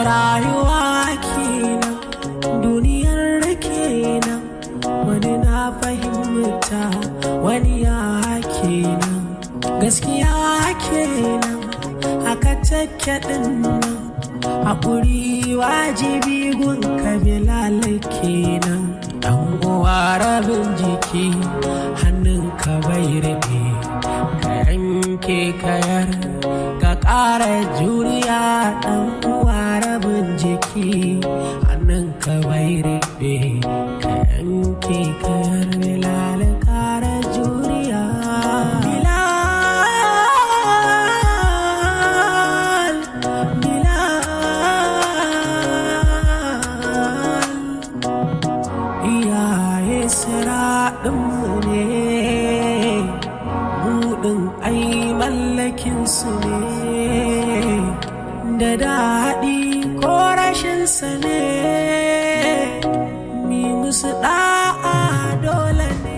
rayuwa kenan duniyar kenan wani na fahimta wani ya kenan gaskiya kenan haka take din haƙuri wajibi gun Bilal kenan dan uwa rabin jiki hannun ka bai rabe ka yanke kayar ka ƙara juriya dan uwa rabin jiki hannun ka bai rabe ka yanke kayar Bilal ƙara juriya su ne da daɗi ko rashinsa ne mi musu ɗa'a dole ne.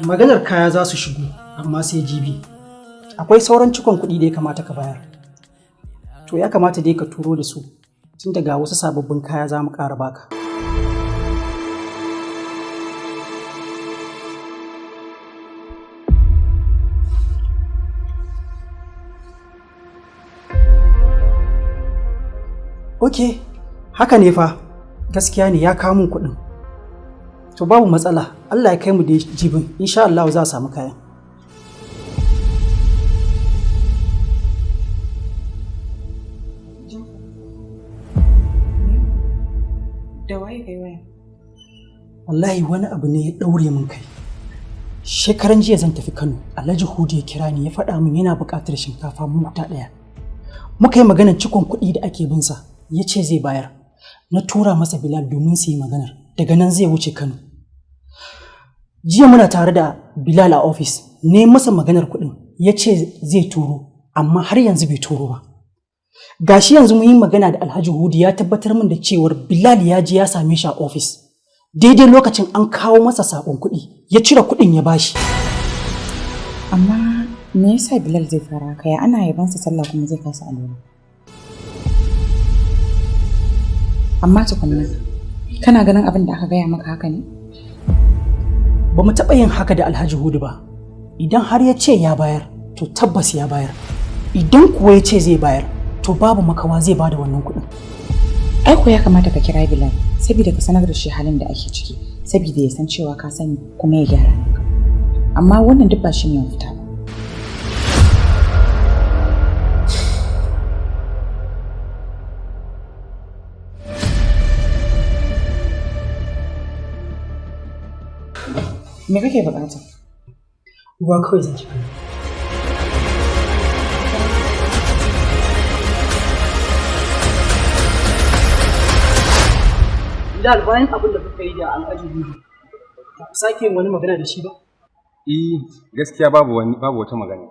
Maganar kaya za su shigo amma sai jibi akwai sauran cikon kuɗi da ya kamata ka bayar, to ya kamata dai ka turo da su tun daga wasu sababbin kaya za mu ƙara baka. Ok, haka ne fa, gaskiya ne ya kawo min kuɗin. To babu matsala, Allah ya kai mu da jibin, insha Allah za a samu kayan. Da waye kai waya? Wallahi wani abu ne ya ɗaure min kai. Shekaran jiya zan tafi Kano, Alhaji Hudu ya kira ni ya faɗa min yana buƙatar shinkafa mota ɗaya. Muka yi maganar cikon kuɗi da ake bin sa. Ya ce zai bayar, na tura masa Bilal domin su yi maganar, daga nan zai wuce Kano. Jiya muna tare da Bilal a ofis, ne masa maganar kuɗin, ya ce zai turo, amma har yanzu bai turo ba. Gashi yanzu mun yi magana da Alhaji Hudu ya tabbatar min da cewar Bilal ya je ya same shi a ofis. Daidai lokacin an kawo masa saƙon kuɗi, ya cire kuɗin ya bashi. Amma me yasa Bilal zai fara kaya ana yabansa sallah kuma zai kasa alwala? Amma tukunna, kana ganin abin da aka gaya maka haka ne? Ba mu taɓa yin haka da Alhaji Hudu ba. Idan har ya ce ya bayar, to tabbas ya bayar. Idan kuwa ya ce zai bayar, to babu makawa zai bada wannan kuɗin. Ai ko ya kamata ka kira Bilal, saboda ka sanar da shi halin da ake ciki, saboda ya san cewa ka sani kuma ya gyara maka. Amma wannan duk ba shi ne mafita ba. Me kake bukata? Ruwa kawai zan ci. Bilal, bayan abin da kuka yi da Alhaji Hudu, ba ku sake yin wani magana da shi ba? Gaskiya babu wata magana.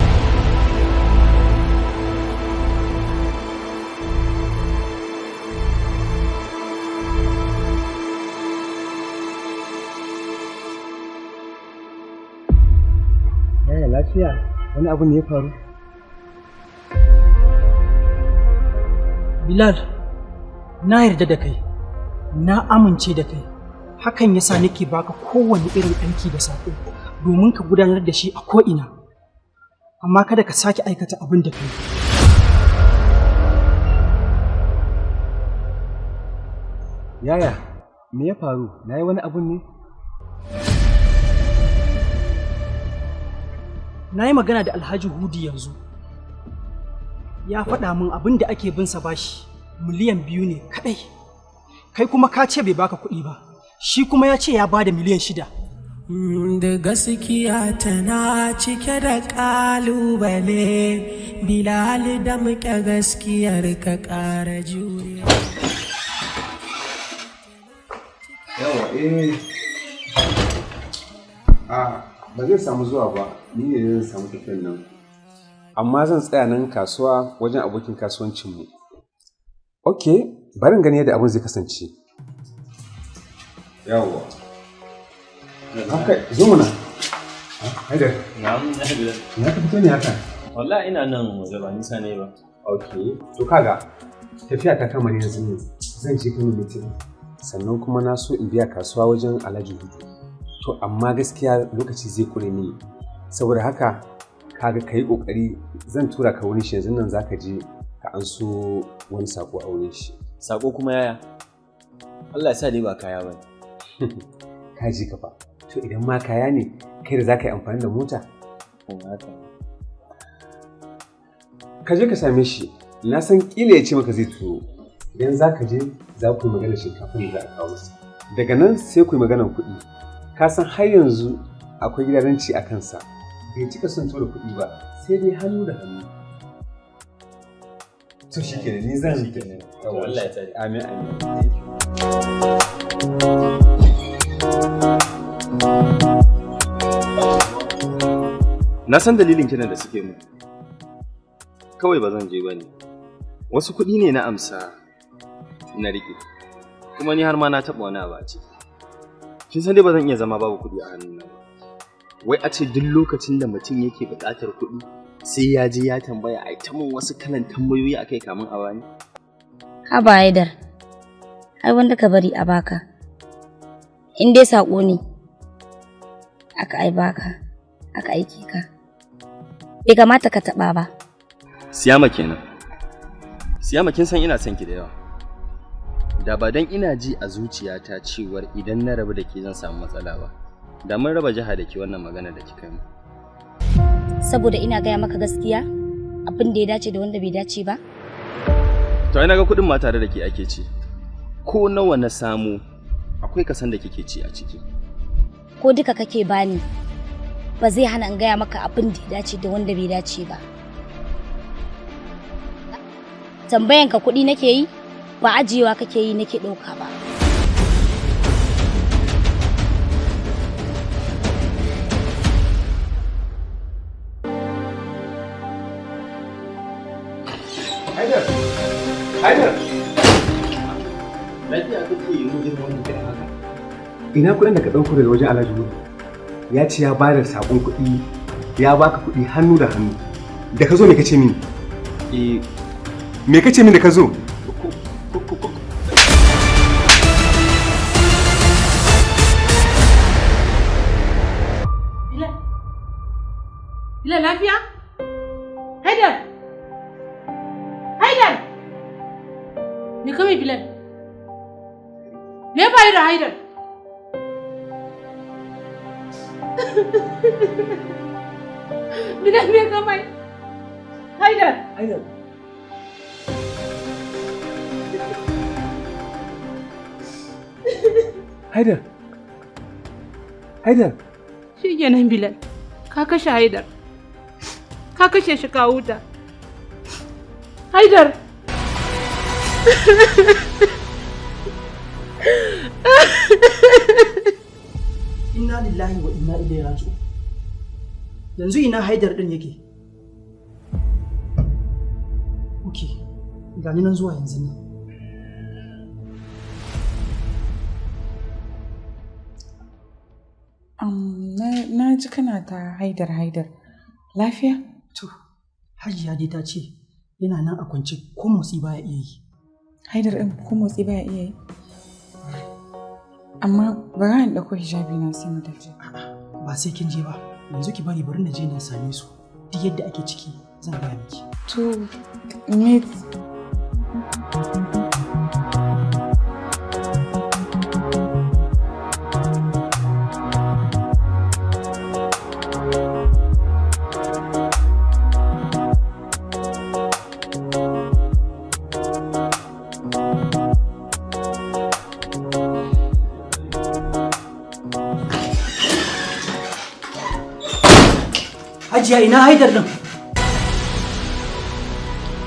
Yaya lafiya? Wani abu ne ya faru? Bilal, na yarda da kai, na amince da kai, hakan yasa nake baka kowane irin aiki da saƙo domin ka gudanar da shi a ko'ina, amma kada ka sake aikata abin da kai. Yaya, me ya faru? Na yi wani abun ne? Na yi magana da Alhaji Hudu yanzu. Ya faɗa min abin da ake bin sa bashi miliyan 2 ne kaɗai. Kai kuma ka ce bai baka kuɗi ba. Shi kuma ya ce ya bada miliyan 6. Da gaskiya tana cike da ƙalubale, Bilal da muke gaskiyar ka ƙara juriya. Yawa ba zai samu zuwa ba, ni ne zan samu tafiyan nan. Amma zan tsaya nan kasuwa wajen abokin kasuwancinmu. Ok, bari in gani yadda abin zai kasance. Yawa. Haka, zo mana. Haidar. Na'am, Haidar. Ya ka fito ne haka? Wallahi ina nan waje ba nisa ne ba. Okay. To kaga tafiya ta kama ne yanzu ne. Zan je Kano meeting. Sannan kuma na so in biya kasuwa wajen Alhaji Hudu. To amma gaskiya lokaci zai kure ni. Saboda haka kaga kai kokari zan tura ka wurin shi yanzu nan zaka je ka anso wani sako a wurin shi. Sako kuma yaya? Allah ya sa dai ba kaya bane. Ka ji ka fa. To idan ma kaya ne kai da zaka yi amfani da mota? Ka je ka same shi. Na san kila ya ce maka zai turo. Idan zaka je za ku yi magana shinkafa da za a kawo masa. Daga nan sai ku yi maganar kuɗi. Ka san har yanzu akwai gidaranci a kansa. Bai cika son tura kuɗi ba sai dai hannu da hannu. To shi kenan ni zan yi kenan. Allah ya tsare. Amin amin. Na san dalilin kiran da suke mu. Kawai ba zan je ba ne. Wasu kuɗi ne na amsa na rike. Kuma ni har ma na taɓa wani abu a ciki. Kin san dai ba zan iya zama babu kuɗi a hannuna ba. Wai a ce duk lokacin da mutum yake buƙatar kuɗi sai ya je ya tambaya a ta min wasu kalan tambayoyi a kai kamun a bani. Haba Haidar, ai wanda ka bari a baka. In dai saƙo ne, aka ai baka, aka aike ka. Bai kamata ka taɓa ba. Siyama kenan. Siyama kin san ina son ki da yawa. Da ba dan ina ji a zuciyata cewar idan na rabu da ke zan samu matsala ba. Da mun raba jiha da ke wannan magana da kika yi. Saboda ina gaya maka gaskiya, abin da ya dace da wanda bai dace ba. To ai naga kuɗin ma tare da ke ake ci. Ko nawa na samu akwai kasan da kike ci a ciki. Ko duka kake bani, ba zai hana in gaya maka abin da ya dace da wanda bai dace ba. Tambayanka kuɗi nake yi, ba ajiyewa kake yi nake ɗauka ba. Haidar! Lafiya kake yi mun girman wannan kiran haka. Ina kuɗin da ka ɗauko daga wajen Alhaji Hudu? Ya ce ya bada saƙon kuɗi, ya baka kuɗi hannu da hannu. Da ka zo me kace mini? Me kace mini da ka zo? Bilal lafiya? Haidar! Haidar! Me kame Bilal? Me ya faru da Haidar? Bilal me kame? Haidar! Haidar. Haidar! Haidar! Shi kenan Bilal, ka kashe Haidar. Ka kashe shi ka huta. Haidar! Inna lillahi wa inna ilaihi raji'un. Yanzu ina Haidar din yake? Okay, gani nan zuwa yanzu ne. Na ji kana ta Haidar. Lafiya? To, Hajiya dai ta ce yana nan a kwance ko motsi baya iya yi. Haidar ɗin ko motsi baya iya yi? Amma bari in ɗauko hijabi na sai mu tafi. Ba sai kin je ba, yanzu ki bari na je na same su. Duk yadda ake ciki zan gaya miki. To, me Hajiya ina Haidar din?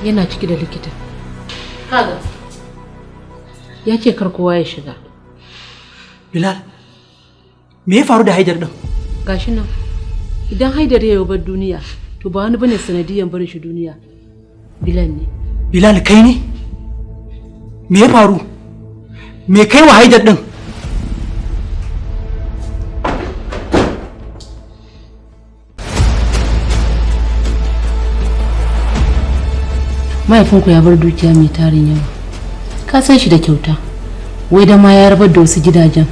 Yana ciki da likita. Kaga. Ya ce kar kowa ya shiga. Bilal, me ya faru da Haidar din? Gashi nan. Idan Haidar ya bar duniya, to ba wani bane sanadiyan barin shi duniya. Bilal ne. Bilal kai ne? Me ya faru? Me kai wa Haidar din? mahaifinku ya bar dukiya mai tarin yawa. Ka san shi da kyauta, wai da ma ya rabar da wasu gidajen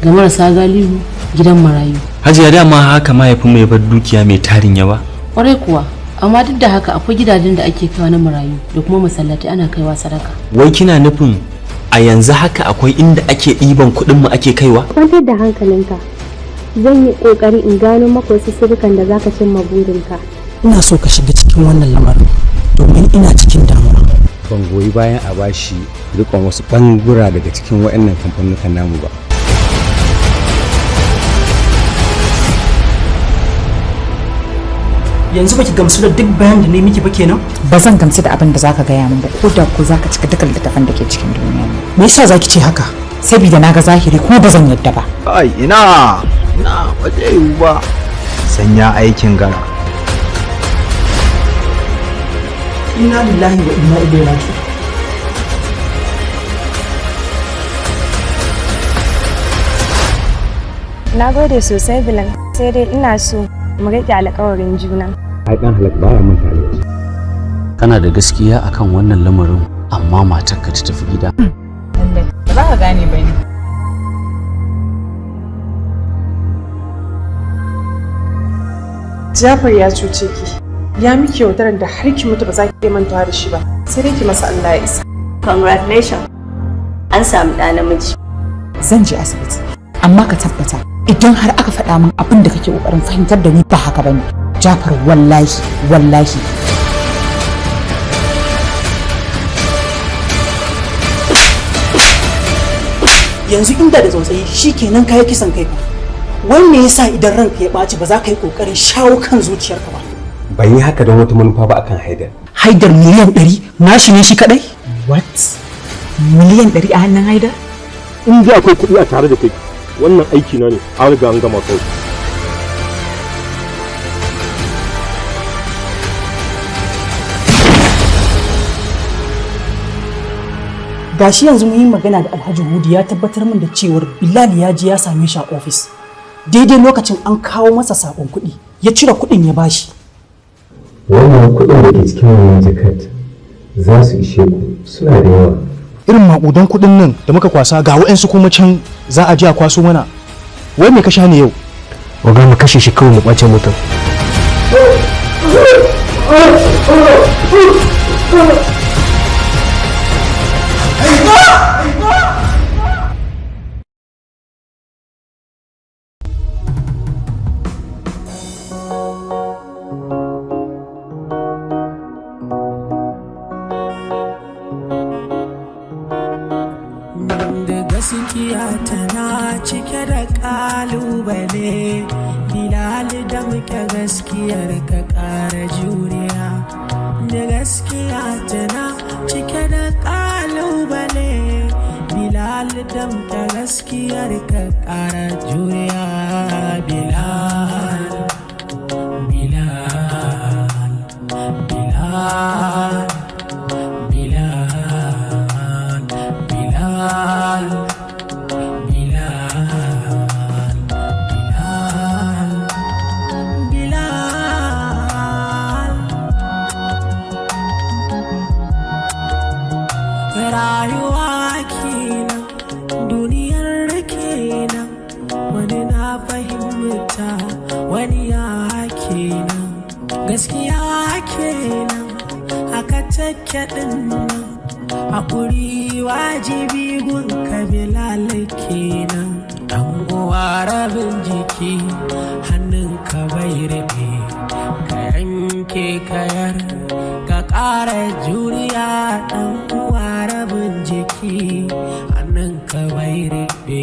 ga marasa galihu, gidan marayu. Hajiya dama haka mahaifinmu ya bar dukiya mai tarin yawa? Kwarai kuwa, amma duk da haka akwai gidajen da ake kaiwa na marayu da kuma masallatai ana kaiwa sadaka. Wai kina nufin a yanzu haka akwai inda ake ɗiban kuɗin mu ake kaiwa? Kwantar da hankalinka, zan yi ƙoƙari in gano maka wasu sirrukan da zaka cimma burinka. Ina so ka shiga cikin wannan lamarin domin ina cikin damuwa. Ban goyi bayan a bashi rikon wasu bangura daga cikin waɗannan kamfanukan namu ba. Yanzu baki gamsu da duk bayan da ne miki ba kenan? Ba zan gamsu da abin da zaka gaya min ba, ko da ko zaka cika dukkan littafan da ke cikin duniya. Me yasa zaki ce haka? Saboda naga zahiri kuma ba zan yadda ba. Ai ina ba zai yiwu ba. Sanya aikin gara. Inna lillahi wa inna ilaihi raji'un. Na gode sosai Bilan, sai dai ina so mu rike alƙawarin juna. Ai dan halak baya manta da shi. Kana da gaskiya akan wannan lamarin, amma matarka ta tafi gida. Ba ka gane ba ne. Jafar ya cuce ki. Ya miki yaudarar da har ki mutu ba za ki iya mantawa da shi ba. Sai dai ki masa Allah ya isa. Congratulations. An samu ɗa namiji. Zan je asibiti. Amma ka tabbata idan har aka faɗa min abin da kake ƙoƙarin fahimtar da ni ba haka bane. Jafar wallahi. Yanzu inda da tsautsayi shikenan kai kisan kai fa. Wai me yasa idan ranka ya ɓaci ba za ka yi ƙoƙarin shawo kan zuciyarka ba? Ban yi haka don wata manufa ba akan Haidar. Haidar miliyan 100 nashi ne shi kadai? What? Miliyan 100 a hannun Haidar? In ji akwai kuɗi a tare da kai, wannan aiki na ne, an riga an gama kawai. Gashi yanzu mun yi magana da Alhaji Hudu ya tabbatar min da cewar Bilal ya je ya same shi a ofis. Daidai lokacin an kawo masa sakon kuɗi, ya cire kuɗin ya bashi. Wannan kuɗin da ke cikin wannan jakat za su ishe ku, suna da yawa. Irin maƙudan kuɗin nan da muka kwasa ga wa'ansu kuma can za a je a kwaso mana. Wai me ka sha ne yau? Waga mu kashe shi kawai mu ɓace mutum. Gaskiya tana cike da kalubale, Bilal da muke gaskiyar ka ƙara juriya. Da gaskiya tana cike da kalubale, Bilal da muke gaskiyar ka ƙara juriya. Bilal, Bilal, Bilal, Bilal, Bilal. Rayuwa kenan, duniyar kenan, wani na fahimta, wani ya kenan, gaskiya kenan, haka take dinnan, haƙuri wajibi gun Bilal kenan. Dan uwa rabin jiki, hannunka bai rabe, ka yanke kayar, ka ƙara juriya. Dan uwa rabin jiki, hannunka bai rabe,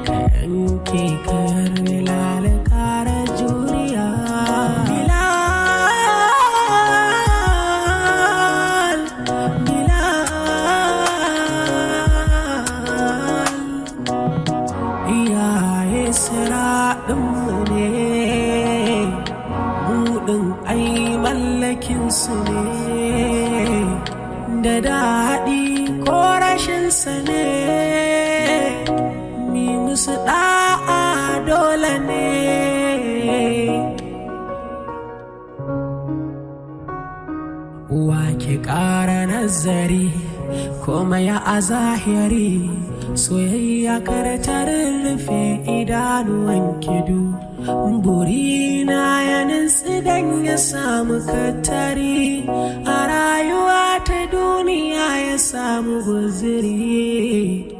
ka yanke kayar. Bilal ƙara juriya. Bilal, Bilal, iyaye siraɗinmu ne, buɗin ai mallakinsu ne, da daɗi ko rashinsa ne, mi musu ɗa'a dole ne. uwa ki ƙara nazari komai a zahiri soyayya karta rufe idanuwan kidu burina ya nutsu dan ya samu katari a rayuwa ta duniya ya samu guziri.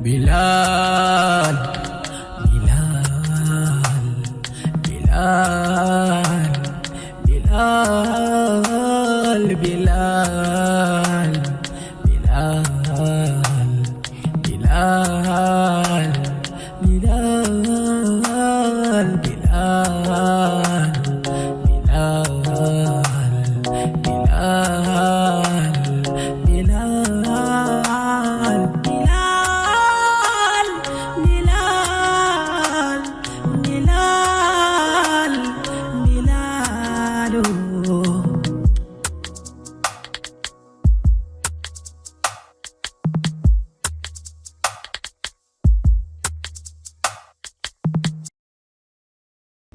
Bilal, Bilal, Bilal, Bilal.